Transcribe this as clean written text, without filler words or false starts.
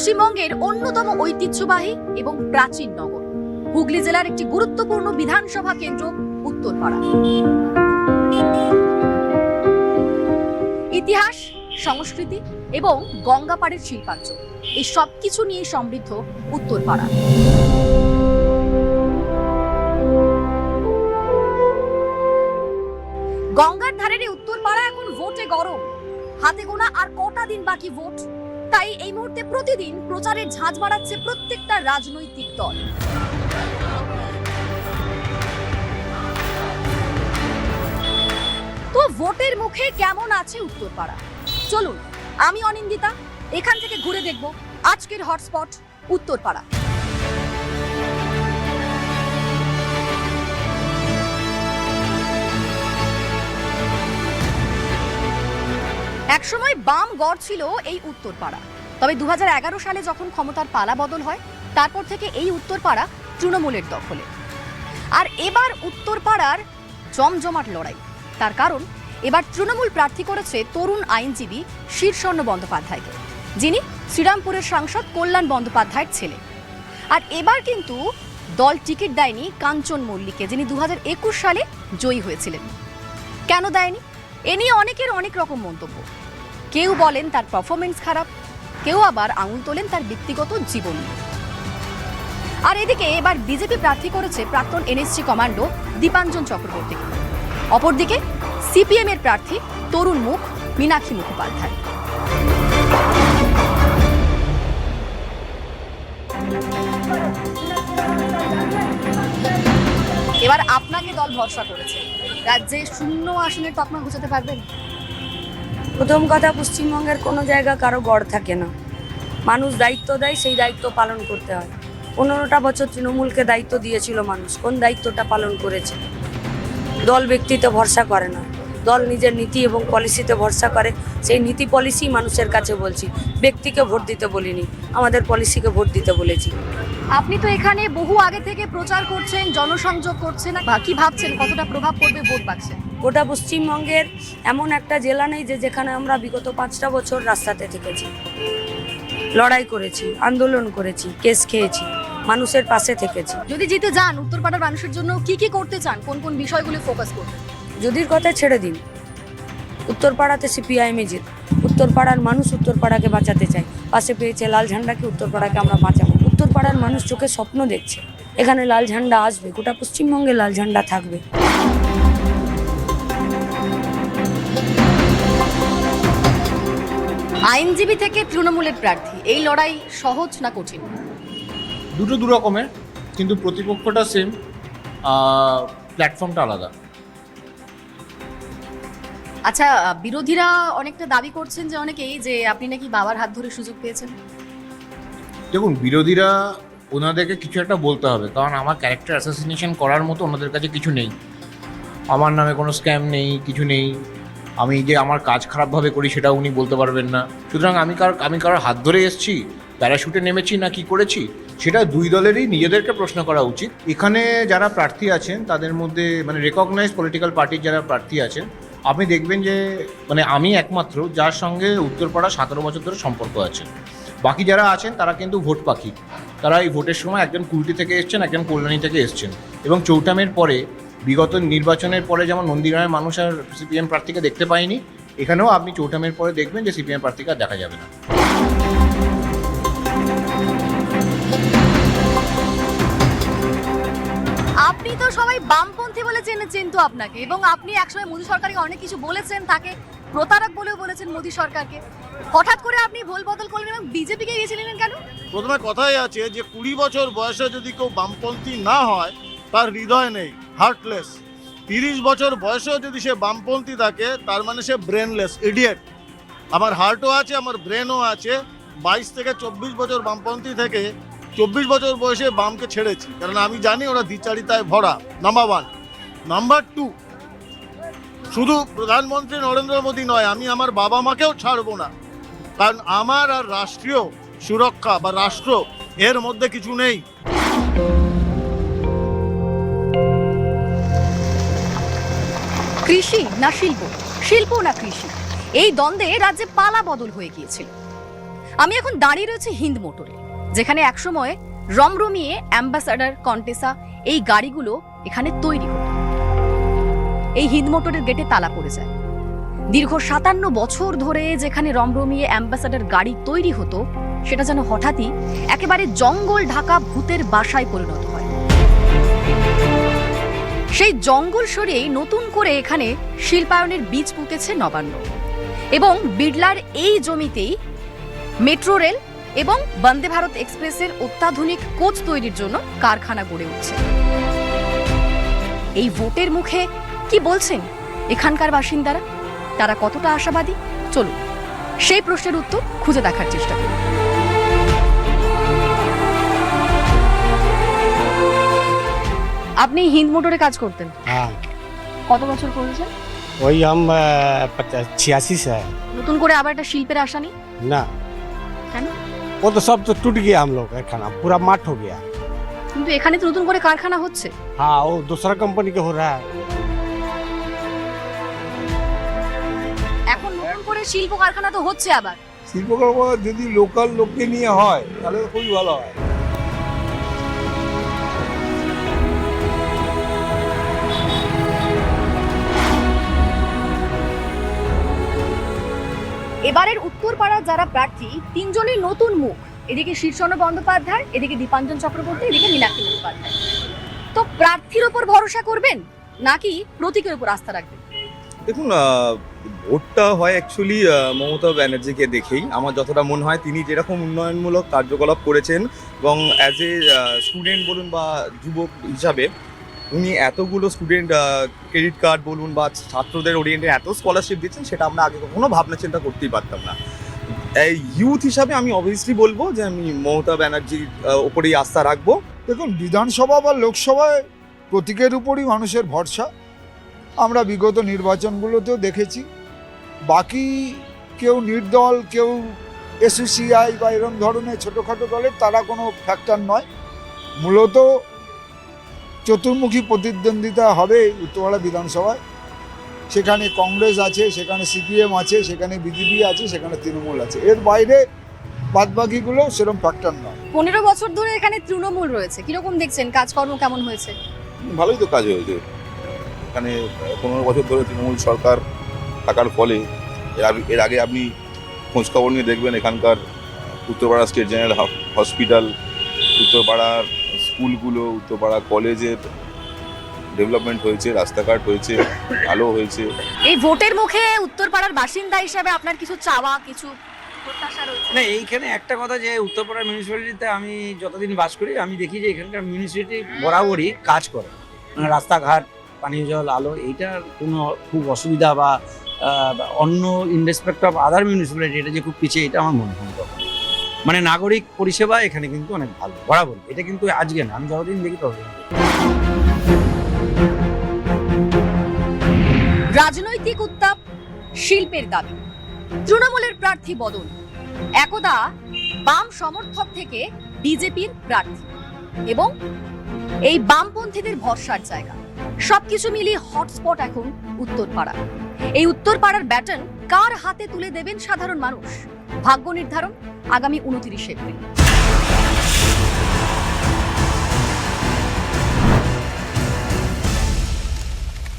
পশ্চিমবঙ্গের অন্যতম ঐতিহ্যবাহী এবং প্রাচীন নগর, হুগলি জেলার একটি গুরুত্বপূর্ণ বিধানসভা কেন্দ্র উত্তরপাড়া। ইতিহাস, সংস্কৃতি এবং গঙ্গাপাড়ের শিল্পাঞ্চল, এই সবকিছু নিয়ে সমৃদ্ধ উত্তরপাড়া। গঙ্গার ধারের এই উত্তরপাড়া এখন ভোটে গরম। হাতে গোনা আর কটা দিন বাকি ভোট, তাই এই মুহূর্তে প্রতিদিন প্রচারের ঝাঁঝ বাড়াচ্ছে প্রত্যেকটা রাজনৈতিক দল। তো ভোটের মুখে কেমন আছে উত্তরপাড়া, চলুন আমি অনিন্দিতা এখান থেকে ঘুরে দেখব আজকের হটস্পট উত্তরপাড়া। একসময় বাম গড় ছিল এই উত্তরপাড়া, তবে 2011 সালে যখন ক্ষমতার পালা বদল হয় তারপর থেকে এই উত্তরপাড়া তৃণমূলের দখলে। আর এবার উত্তরপাড়ার জমজমাট লড়াই, তার কারণ এবার তৃণমূল প্রার্থী করেছে তরুণ আইনজীবী শীর্ষর্ণ বন্দ্যোপাধ্যায়কে, যিনি শ্রীরামপুরের সাংসদ কল্যাণ বন্দ্যোপাধ্যায়ের ছেলে। আর এবার কিন্তু দল টিকিট দেয়নি কাঞ্চন মল্লিককে, যিনি 2021 সালে জয়ী হয়েছিলেন। কেন দেয়নি? এ নিয়ে অনেকের অনেক রকম মন্তব্য। কেউ বলেন তার পারফরমেন্স খারাপ, কেউ আবার আঙুল তোলেন তার ব্যক্তিগত জীবন নিয়ে। আর এদিকে এবার বিজেপি প্রার্থী করেছে প্রাক্তন এনএসজি কমান্ডো দীপাঞ্জন চক্রবর্তীকে। অপরদিকে সিপিএম এর প্রার্থী তরুণ মুখ মীনাক্ষী মুখোপাধ্যায়। এবার আপনাকে দল ভরসা করেছে, রাজ্যে শূন্য আসনের তকমা ঘোচাতে পারবেন? প্রথম কথা, পশ্চিমবঙ্গের কোনো জায়গা কারো গড় থাকে না। মানুষ দায়িত্ব দেয়, সেই দায়িত্ব পালন করতে হয়। 15টা বছর তৃণমূলকে দায়িত্ব দিয়েছিল মানুষ, কোন দায়িত্বটা পালন করেছে? দল ব্যক্তিতে ভরসা করে না, দল নিজের নীতি এবং পলিসিতে ভরসা করে। সেই নীতি পলিসি মানুষের কাছে বলছি, ব্যক্তিকে ভোট দিতে বলিনি, আমাদের পলিসিকে ভোট দিতে বলেছি। আপনি তো এখানে বহু আগে থেকে প্রচার করছেন, জনসংযোগ করছেন, কি ভাবছেন কতটা প্রভাব পড়বে ভোট বাক্সে? গোটা পশ্চিমবঙ্গের এমন একটা জেলা নেই যে যেখানে আমরা বিগত 5টা বছর রাস্তাতে থেকেছি, লড়াই করেছি, আন্দোলন করেছি, কেস খেয়েছি, মানুষের পাশে থেকেছি। যদি জিতে যান, উত্তরপাড়ার মানুষের জন্য কি কি করতে চান, কোন কোন বিষয়গুলো ফোকাস করবেন? যদির কথা ছেড়ে দিন, উত্তরপাড়াতে সিপিআইএমই জিত। উত্তরপাড়ার মানুষ উত্তরপাড়াকে বাঁচাতে চায়, পাশে পেয়েছে লাল ঝান্ডাকে, উত্তরপাড়াকে আমরা বাঁচাবো। উত্তরপাড়ার মানুষ চোখে স্বপ্ন দেখছে, এখানে লাল ঝান্ডা আসবে, গোটা পশ্চিমবঙ্গে লাল ঝান্ডা থাকবে। আইনজীবী থেকে তৃণমূলের প্রার্থী, এই লড়াই সহজ না কঠিন? দুটো দু রকমের, কিন্তু প্রতিপক্ষটা সেম, প্ল্যাটফর্মটা আলাদা। আচ্ছা, বিরোধীরা অনেকটা দাবি করছেন যে অনেকেই যে আপনি নাকি বাবার হাত ধরে সুযোগ পেয়েছেন। দেখুন, বিরোধীরা ওনাদেরকে কিছু একটা বলতে হবে, কারণ আমার ক্যারেক্টার অ্যাসাসিনেশন করার মতো ওনাদের কাছে কিছু নেই। আমার নামে কোনো স্ক্যাম নেই, কিছু নেই। আমি যে আমার কাজ খারাপভাবে করি সেটাও উনি বলতে পারবেন না। সুতরাং আমি কারোর হাত ধরে এসেছি, প্যারাশুটে নেমেছি না কি করেছি, সেটা দুই দলেরই নিজেদেরকে প্রশ্ন করা উচিত। এখানে যারা প্রার্থী আছেন তাদের মধ্যে রেকগনাইজ পলিটিক্যাল পার্টির যারা প্রার্থী আছেন, আপনি দেখবেন যে আমি একমাত্র যার সঙ্গে উত্তরপাড়া 17 বছর ধরে সম্পর্ক আছে। বাকি যারা আছেন তারা কিন্তু ভোট পাখি। তারা এই ভোটের সময় একজন কুলটি থেকে এসছেন, একজন কল্যাণী থেকে এসছেন। এবং চৌঠামের পরে, বিগত নির্বাচনের পরে যেমন নন্দীগ্রামের মানুষ আর সিপিএম প্রার্থীকে দেখতে পায়নি, এখানেও আপনি চৌঠামের পরে দেখবেন যে সিপিএম প্রার্থীকে দেখা যাবে না। আপনি তো সবাই বামপন্থী বলে চেনেছেন তো আপনাকে, এবং আপনি একসময় মোদী সরকারকে অনেক কিছু বলেছেন, তাকে প্রতারক বলেও বলেছেন মোদী সরকারকে। হঠাৎ করে আপনি ভোল বদল করলেন এবং বিজেপিকে গিয়েছিলেন কেন? প্রথমে কথাই আছে যে 20 বছর বয়সে যদি কেউ বামপন্থী না হয় তার হৃদয় নেই, হার্টলেস। 30 বছর বয়সেও যদি সে বামপন্থী থাকে তার মানে সে ব্রেনলেস, ইডিয়েট। আমার হার্টও আছে, আমার ব্রেনও আছে। 22 থেকে 24 বছর বামপন্থী থেকে 24 বছর বয়সে বামকে ছেড়েছি, কারণ আমি জানি ওরা দ্বিচারিতায় ভরা। নাম্বার 1। নাম্বার 2, শুধু প্রধানমন্ত্রী নরেন্দ্র মোদী নয়, আমি আমার বাবা মাকেও ছাড়বো না, কারণ আমার আর রাষ্ট্রীয় সুরক্ষা বা রাষ্ট্র এর মধ্যে কিছু নেই। কৃষি না শিল্প, শিল্প না কৃষি, এই দ্বন্দ্বে রাজ্যে পালা বদল হয়ে গিয়েছিল। আমি এখন দাঁড়িয়ে রয়েছি হিন্দ মোটরে, যেখানে একসময় রমরমিয়ে অ্যাম্বাসাডার, কন্টেসা এই গাড়িগুলো এখানে তৈরি হতো। এই হিন্দ মোটরের গেটে তালা পড়ে যায়। দীর্ঘ 57 বছর ধরে যেখানে রমরমিয়ে অ্যাম্বাসাডার গাড়ি তৈরি হতো, সেটা যেন হঠাৎই একেবারে জঙ্গল ঢাকা ভূতের বাসায় পরিণত হয়। সেই জঙ্গল সরিয়ে নতুন করে এখানে শিল্পায়নের বীজ পুঁতেছে নবান্ন, এবং বিড়লার এই জমিতেই মেট্রো রেল এবং বন্দে ভারত এক্সপ্রেসের অত্যাধুনিক কোচ তৈরির জন্য কারখানা গড়ে উঠছে। এই ভোটের মুখে কি বলছেন এখানকার বাসিন্দারা? তারা কতটা আশাবাদী? চলুন সেই প্রশ্নের উত্তর খুঁজে দেখার চেষ্টা করি। আপনি হিন্দ মোটরে কাজ করতেন, हाँ কত বছর করেছেন? वही हम 86 से है নতুন করে আবার একটা শিল্পের আশা নেই ना। কেন? वो तो सब तो टूट गया, हम लोग का खाना पूरा माठ हो गया। কিন্তু এখানে তো নতুন করে কারখানা হচ্ছে। हाँ वो दूसरा कंपनी के हो रहा है। এখন নতুন করে শিল্প কারখানা তো হচ্ছে আবার। শিল্পকর্ম যদি লোকাল লোককে নিয়ে হয় তাহলে তো খুবই ভালো হয়। এবারের উত্তরপাড়ার যারা প্রার্থী, তিনজনই নতুন মুখ। এদিকে শীর্ষণ বন্দ্যোপাধ্যায়, এদিকে দীপাঞ্জন চক্রবর্তী, এদিকে মীনাক্ষী মুখোপাধ্যায়। তো প্রার্থীর ওপর ভরসা করবেন নাকি প্রতীকের উপর আস্থা রাখবেন? দেখুন, ভোটটা হয় অ্যাকচুয়ালি মমতা ব্যানার্জিকে দেখেই। আমার যতটা মনে হয় তিনি যেরকম উন্নয়নমূলক কার্যকলাপ করেছেন, এবং অ্যাজ এ স্টুডেন্ট বলুন বা যুবক হিসাবে উনি এতগুলো স্টুডেন্ট ক্রেডিট কার্ড বলুন বা ছাত্রদের ওরিয়েন্টে এত স্কলারশিপ দিচ্ছেন, সেটা আমরা আগে কখনো ভাবনা চিন্তা করতেই পারতাম না। এই ইউথ হিসাবে আমি অবভিয়াসলি বলবো যে আমি মমতা ব্যানার্জির ওপরেই আস্থা রাখবো। দেখুন, বিধানসভা বা লোকসভায় প্রতীকের উপরই মানুষের ভরসা। আমরা বিগত নির্বাচনগুলোতেও দেখেছি। বাকি কেউ নির্দল, কেউ এসইসিআই বা এরকম ধরনের ছোটোখাটো দলের, তারা কোনো ফ্যাক্টর নয়। মূলত চতুর্মুখী প্রতিদ্বন্দ্বিতা হবে উত্তরপাড়া বিধানসভায়। সেখানে কংগ্রেস আছে, সেখানে সিপিএম আছে, সেখানে বিজেপি আছে, সেখানে তৃণমূল আছে। এর বাইরে বাদবাকিগুলো সেরকম ফ্যাক্টর নয়। 15 বছর ধরে এখানে তৃণমূল রয়েছে, কিরকম দেখছেন? কাজকর্ম কেমন হয়েছে? ভালোই তো কাজ হয়েছে। এখানে 15 বছর ধরে তৃণমূল সরকার থাকার ফলে এর আগে আপনি খোঁজখবর নিয়ে দেখবেন এখানকার উত্তরপাড়া স্টেট জেনারেল হসপিটাল, উত্তরপাড়ার স্কুলগুলো, উত্তরপাড়া কলেজের ডেভেলপমেন্ট হয়েছে, রাস্তাঘাট হয়েছে, আলো হয়েছে। এই ভোটের মুখে উত্তরপাড়ার বাসিন্দা হিসেবে আপনার কিছু চাওয়া, কিছু প্রত্যাশা রয়েছে? না, এইখানে একটা কথা যে উত্তরপাড়া মিউনিসিপ্যালিটিতে আমি যতদিন বাস করি, আমি দেখি যে এখানকার মিউনিসিপ্যালিটি বরাবরই কাজ করে। মানে রাস্তাঘাট, পানীয় জল, আলো, এইটার কোনো খুব অসুবিধা বা অন্য in respect of other municipality এটা যে খুব পিছিয়ে, এটা আমার মনে হয় কখনো। মানে নাগরিক পরিষেবা এখানে কিন্তু অনেক ভালো বরাবরই। এটা কিন্তু আজকে না, আমি যতদিন দেখি ততদিন। রাজনৈতিক উত্তাপ, শিল্পের দাবি, তৃণমূলের প্রার্থী বদল, একদা বাম সমর্থক থেকে বিজেপির প্রার্থী, এবং এই বামপন্থীদের ভরসার জায়গা, সবকিছু মিলিয়ে হটস্পট এখন উত্তরপাড়া। এই উত্তরপাড়ার ব্যাটন কার হাতে তুলে দেবেন সাধারণ মানুষ? ভাগ্য নির্ধারণ আগামী 29 এপ্রিল।